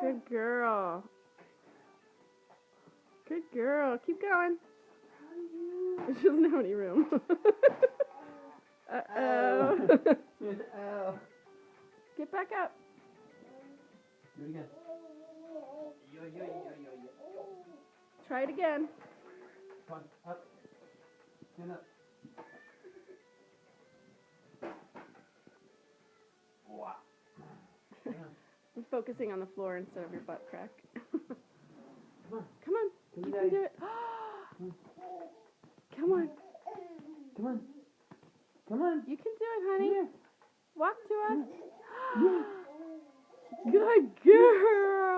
Good girl. Good girl. Keep going. She doesn't have any room. Uh-oh. Oh. Get back up. Do it again. Yo, yo, yo, yo, yo. Try it again. Come on, up. Stand up. Wow. I'm focusing on the floor instead of your butt crack. Come on. Come on. Come You on, can Daddy. do it. Come on. Come on. Come on. You can do it, honey. Walk to us. Yeah. Good girl.